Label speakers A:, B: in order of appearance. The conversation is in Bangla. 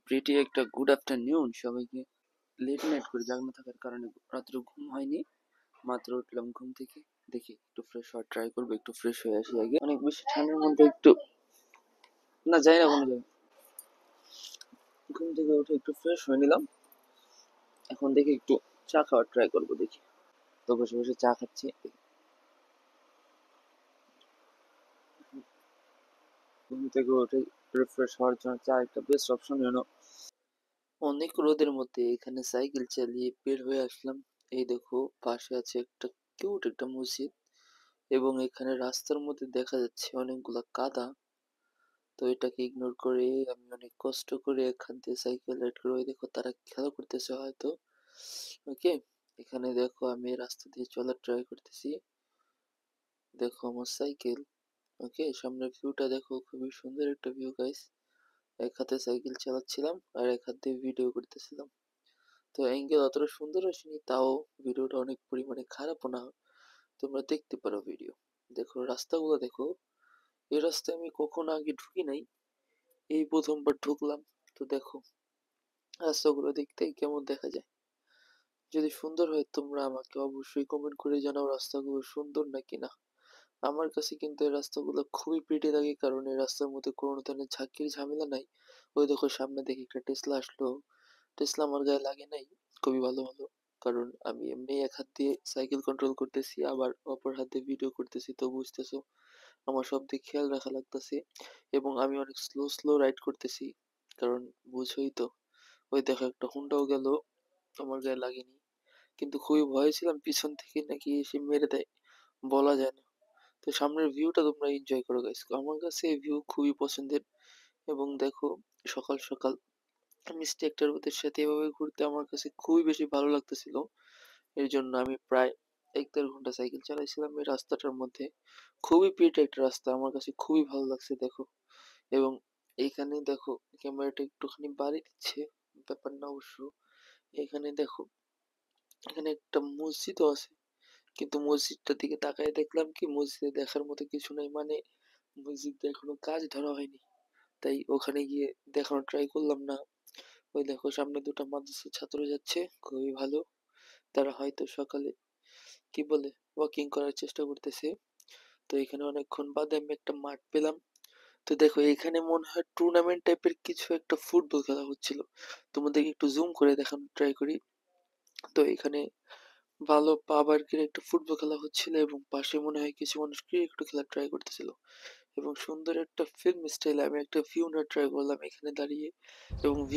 A: প্রিটি একটা গুড আফটারনুন সবাইকে। লেট নাইট করে জাগনা থাকার কারণে রাত্রে ঘুম হয়নি, মাত্র উঠলাম ঘুম থেকে। দেখি একটু ফ্রেশ হওয়ার ট্রাই করবো, একটু ফ্রেশ হয়ে আসি আগে। অনেক বেশি ঠান্ডার মধ্যে একটু না যাই না কোনো জায়গায়। ঘুম থেকে উঠে একটু ফ্রেশ হয়ে নিলাম। এখন দেখি একটু চা খাওয়ার ট্রাই করবো, দেখি। তো বসে বসে চা খাচ্ছি। ঘুম থেকে উঠে রিফ্রেশ হওয়ার জন্য চা একটা বেস্ট অপশন হলো। অনেক রোদের মধ্যে এখানে সাইকেল চালিয়ে বের হয়ে আসলাম। এই দেখো পাশে আছে একটা কিউট একটা মসজিদ, এবং এখানে রাস্তার মধ্যে দেখা যাচ্ছে অনেকগুলা কাদা। তো এটাকে ইগনোর করে আমি অনেক কষ্ট করে এখান থেকে সাইকেল রাইড করে, ওই দেখো তারা খেলা করতেছে হয়তো। ওকে, এখানে দেখো আমি রাস্তা দিয়ে চলার ট্রাই করতেছি। দেখো আমার সাইকেল। ওকে, সামনের ভিউটা দেখো, খুবই সুন্দর একটা ভিউ গাইস। এক হাতে সাইকেল চালাচ্ছিলাম আর এক হাত দিয়ে ভিডিও করতেছিলাম। তো অ্যাঙ্গেল অতটা সুন্দর আসেনি, তাও ভিডিওটা অনেক পরিমাণে খারাপও না। তোমরা দেখতে পারো ভিডিও। দেখো রাস্তাগুলো দেখো, এই রাস্তায় আমি কখনো আগে ঢুকি নাই, এই প্রথমবার ঢুকলাম। তো দেখো রাস্তাগুলো দেখতে কেমন দেখা যায়। যদি সুন্দর হয় তোমরা আমাকে অবশ্যই কমেন্ট করে জানাও রাস্তাগুলো সুন্দর নাকি না। আমার কাছে কিন্তু এই রাস্তাগুলো খুবই প্রিটি লাগে, কারণ এই রাস্তার মধ্যে কোনো ধরনের ঝাঁকির ঝামেলা নাই। ওই দেখো সামনে দেখি একটা টেসলা আসলো। টেসলা আমার গায়ে লাগে নাই, খুবই ভালো ভালো। কারণ আমি এমনি এক হাত দিয়ে সাইকেল কন্ট্রোল করতেছি, আবার অপর হাত দিয়ে ভিডিও করতেছি, তো বুঝতেছো আমার সব দিক খেয়াল রাখা লাগতেছে। এবং আমি অনেক স্লো স্লো রাইড করতেছি, কারণ বুঝোই তো। ওই দেখো একটা হুন্ডাও গেল, আমার গায়ে লাগেনি। কিন্তু খুবই ভয়ে ছিলাম পিছন থেকে নাকি এসে মেরে দেয়, বলা যায় না। তো সামনের ভিউটা তোমরা এনজয় করো গাইস, আমার কাছে এই ভিউ খুবই পছন্দের। এবং দেখো সকাল সকাল মিষ্টি একটা রোদের সাথে এভাবে ঘুরতে আমার কাছে খুবই বেশি ভালো লাগতেছিল। এর জন্য আমি প্রায় ১-১.৫ ঘন্টা সাইকেল চালাইছিলাম এই রাস্তাটার মধ্যে। খুবই প্রিটি একটা রাস্তা, আমার কাছে খুবই ভালো লাগছে দেখো। এবং এইখানে দেখো ক্যামেরাটা একটুখানি বাড়িয়ে দিচ্ছে, ব্যাপার না অবশ্য। এখানে দেখো, এখানে একটা মসজিদও আছে, কিন্তু মসজিদটার দিকে তাকায় দেখলাম কি মসজিদে দেখার মতো কিছু নাই, মানে মসজিদে এখনো কাজ ধরা হয়নি, তাই ওখানে গিয়ে দেখানোর ট্রাই করলাম না। ওই দেখো সামনে দুটো মাদ্রাসার ছাত্র যাচ্ছে, খুবই ভালো। তারা হয়তো সকালে কি বলে ওয়াকিং করার চেষ্টা করতেছে। তো এখানে অনেকক্ষণ বাদে আমি একটা মাঠ পেলাম। তো দেখো এখানে মনে হয় টুর্নামেন্ট টাইপের কিছু একটা ফুটবল খেলা হচ্ছিল। তোমাদেরকে একটু জুম করে দেখানোর ট্রাই করি। তো এখানে ভালো পাবারকের একটা ফুটবল খেলা হচ্ছিল, এবং পাশে মনে হয় কিছু মানুষ ক্রিকেট খেলা ট্রাই করতেছিল। এবং সুন্দর একটা ফিল্ম স্টাইলে আমি একটা ভিউ নেওয়ার ট্রাই করলাম এখানে দাঁড়িয়ে। এবং